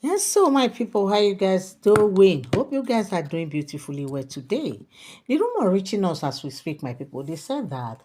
Yes, so my people, how you guys doing? Hope you guys are doing beautifully well today. The rumor reaching us as we speak, my people, they said that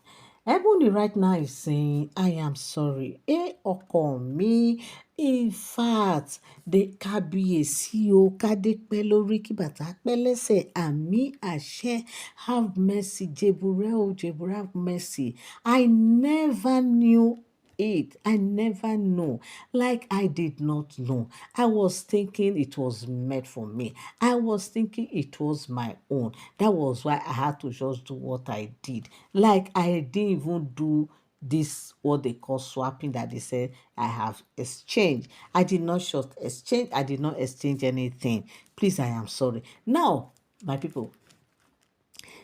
Ebony right now is saying, I am sorry. Oko me. In fact, the Kábíyèsí o, kádé pẹ́ lórí kí bàtà pẹ́ lẹ́sẹ̀, àmì àṣẹ, have mercy, Jebure o, Jebure have mercy. I never knew it. I never know. Like I did not know. I was thinking it was meant for me. I was thinking it was my own. That was why I had to just do what I did. Like I didn't even do this what they call swapping that they said I have exchanged. I did not short exchange. I did not exchange anything. Please, I am sorry. Now, my people,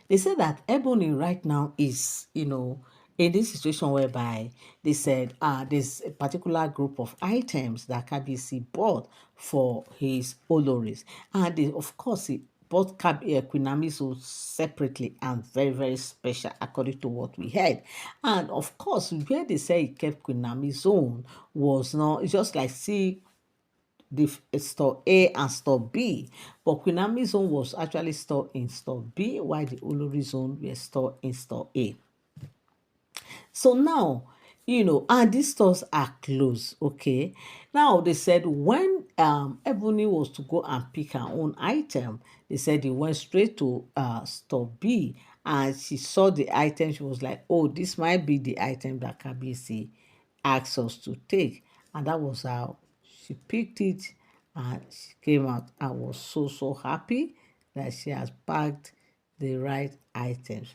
they say that Ebony right now is, in this situation whereby they said there's a particular group of items that KBC bought for his Oloris. And they, of course, he bought Queen Amiso separately and very, very special according to what we heard. And of course, where they say he kept Queen Ami's own was not, it's just like, see, the store A and store B. But Queen Ami's own was actually stored in store B, while the Olori's own were stored in store A. So now, and these stores are closed, okay? Now they said when Ebony was to go and pick her own item, they said they went straight to store B and she saw the item. She was like, oh, this might be the item that KBC asked us to take. And that was how she picked it and she came out and was so, so happy that she has packed the right items.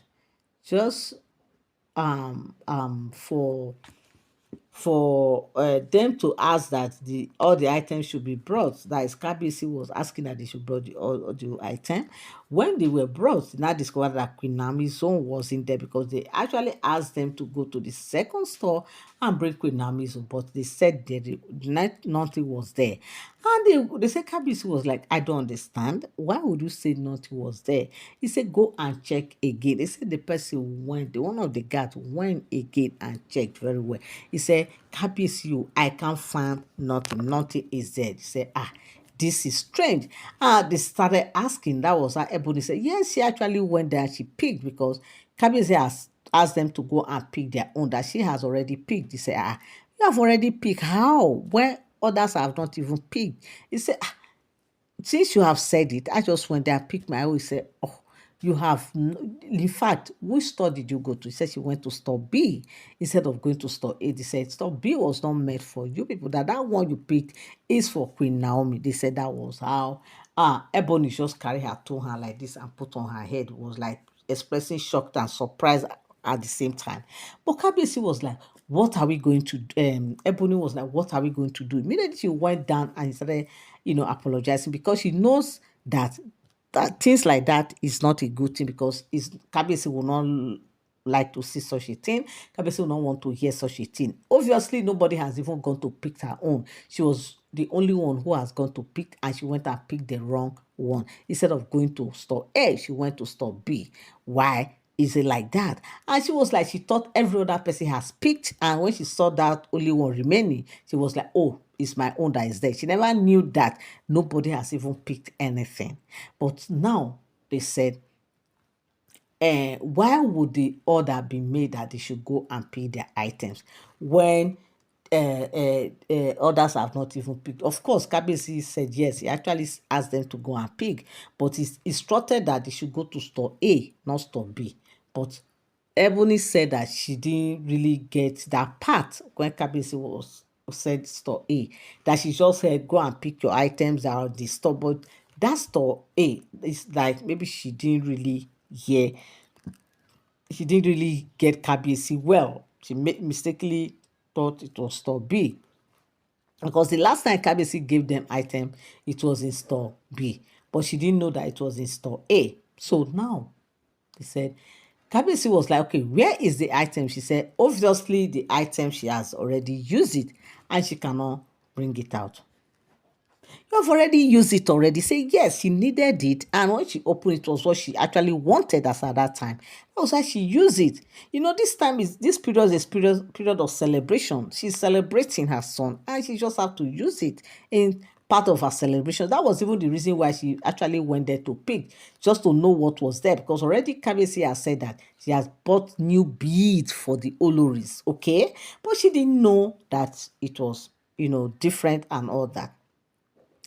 Just for them to ask that the all the items should be brought. That is, KBC was asking that they should brought all the item. When they were brought, now discovered that Queen Nami's own was in there because they actually asked them to go to the second store and bring Queen Nami's own, but they said nothing was there. And they said KBC was like, I don't understand. Why would you say nothing was there? He said, go and check again. They said the person went, the one of the guards went again and checked very well. He said, KBC, I can't find nothing. Nothing is there. He said, this is strange. They started asking. That was how Ebony said, yes, she actually went there and she picked because KBC has asked them to go and pick their own that she has already picked. He said, you have already picked. How? Where others have not even picked. He said, since you have said it, I just went there and picked my own. He said, oh, you have, in fact, which store did you go to? He said she went to store B instead of going to store A. They said store B was not made for you people. That one you picked is for Queen Naomi. They said that was how Ebony just carried her to her like this and put on her head. It was like expressing shocked and surprised at the same time. But KBC was like, what are we going to do? Ebony was like, what are we going to do? Immediately she went down and started, apologizing because she knows that things like that is not a good thing because KBC will not like to see such a thing. KBC will not want to hear such a thing. Obviously, nobody has even gone to pick her own. She was the only one who has gone to pick and she went and picked the wrong one. Instead of going to store A, she went to store B. Why? Is it like that? And she was like, she thought every other person has picked. And when she saw that only one remaining, she was like, oh, it's my own that is there. She never knew that nobody has even picked anything. But now they said, why would the order be made that they should go and pay their items when others have not even picked? Of course, KBC said yes. He actually asked them to go and pick, but he's instructed that they should go to store A, not store B. But Ebony said that she didn't really get that part when KBC was said store A, that she just said go and pick your items out the store. But that store A is like maybe hear she didn't really get KBC well. She mistakenly thought it was store B. Because the last time KBC gave them item, it was in store B. But she didn't know that it was in store A. So now, they said, KBC was like, okay, where is the item? She said, obviously the item, she has already used it and she cannot bring it out. You have already used it already. Say yes, she needed it, and when she opened it was what she actually wanted as at that time. That was why she used it. This period is period of celebration. She's celebrating her son, and she just have to use it in part of her celebration. That was even the reason why she actually went there to pick, just to know what was there, because already Kabesi has said that she has bought new beads for the Oloris, okay? But she didn't know that it was, different and all that.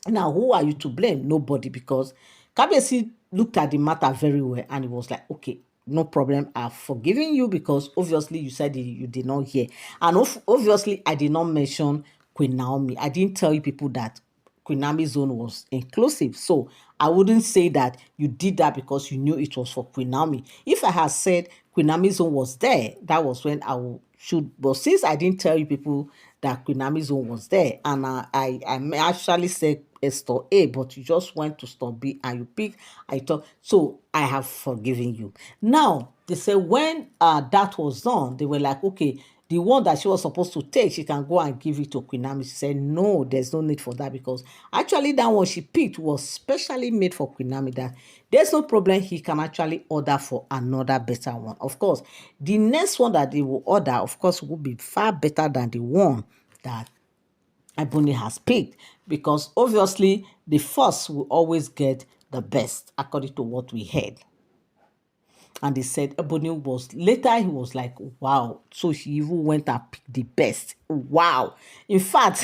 Now, who are you to blame? Nobody, because Kabesi looked at the matter very well and he was like, okay, no problem. I've forgiven you because obviously you said you did not hear. And obviously, I did not mention Queen Naomi. I didn't tell you people that Queen Naomi's zone was inclusive. So I wouldn't say that you did that because you knew it was for Queen Naomi. If I had said Queen Naomi's zone was there, that was when I should. But since I didn't tell you people that Queen Naomi's zone was there, and I may actually said store A, but you just went to store B and you picked, I thought, so I have forgiven you. Now, they say when that was done, they were like, okay, the one that she was supposed to take, she can go and give it to Queen Naomi. She said, no, there's no need for that, because actually that one she picked was specially made for Queen Naomi, that there's no problem, he can actually order for another better one. Of course, the next one that they will order, of course, will be far better than the one that Ebony has picked, because obviously the first will always get the best according to what we heard. And they said Ebony was, later he was like, wow. So she even went and picked the best. Wow. In fact,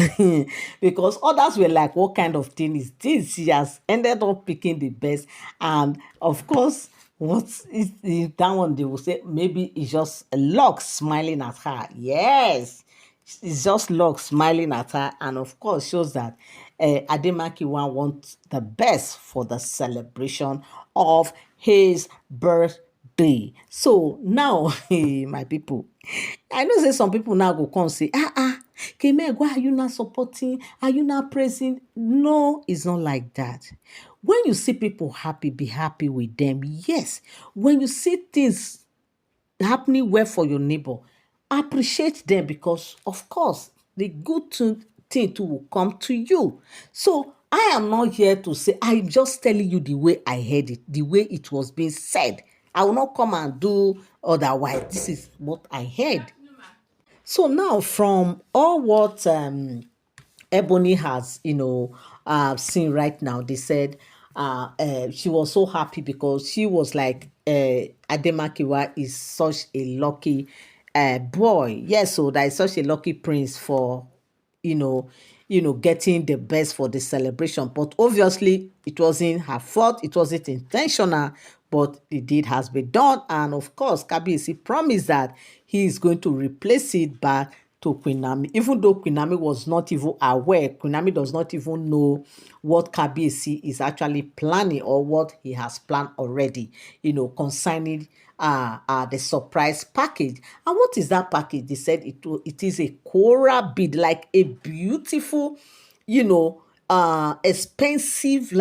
because others were like, what kind of thing is this? She has ended up picking the best. And of course, what is that one? They will say maybe it's just luck smiling at her. Yes. It's just luck smiling at her, and of course shows that Ademakiwa wants the best for the celebration of his birthday. So now, my people, I know say some people now go come say, Keme, why are you not supporting? Are you not praising? No, it's not like that. When you see people happy, be happy with them. Yes. When you see things happening well for your neighbor, appreciate them, because of course the thing too will come to you. So I am not here to say, I'm just telling you the way I heard it, the way it was being said. I will not come and do otherwise. This is what I heard. So now, from all what Ebony has, seen right now, they said she was so happy because she was like, Ademakiwa is such a lucky boy. Yes, so that is such a lucky prince for, you know, getting the best for the celebration. But obviously, it wasn't her fault. It wasn't intentional, but the deed has been done. And of course, Kabiyesi promised that he is going to replace it back to Queen Naomi, even though Queen Naomi was not even aware. Queen Naomi does not even know what Kabiyesi is actually planning, or what he has planned already, concerning the surprise package. And what is that package? They said it is a coral bead, like a beautiful, expensive,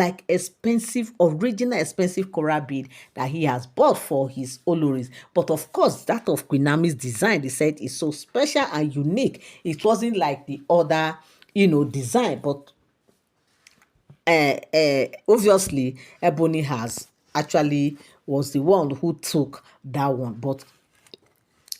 original expensive coral bead that he has bought for his Oloris. But of course, that of Queen Naomi's design, they said, is so special and unique. It wasn't like the other, design. But obviously, Ebony has actually was the one who took that one. But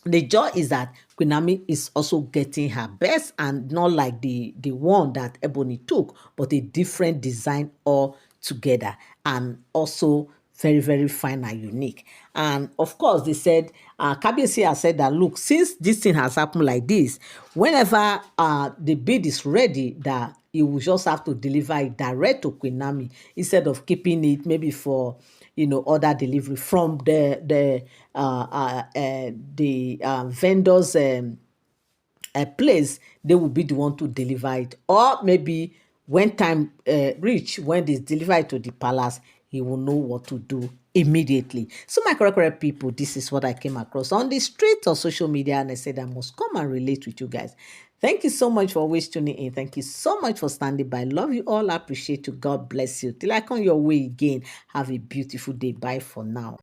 the joy is that Queen Naomi is also getting her best, and not like the one that Ebony took, but a different design altogether, and also very, very fine and unique. And of course, they said, Kabiyesi has said that, look, since this thing has happened like this, whenever the bid is ready, that he will just have to deliver it direct to Queen Naomi, instead of keeping it maybe for other delivery from the vendors place. They will be the one to deliver it, or maybe when time reach, when they deliver it to the palace, he will know what to do immediately. So my correct people, this is what I came across on the street or social media, and I said I must come and relate with you guys. Thank you so much for always tuning in. Thank you so much for standing by. Love you all. I appreciate you. God bless you. Till I come your way again. Have a beautiful day. Bye for now.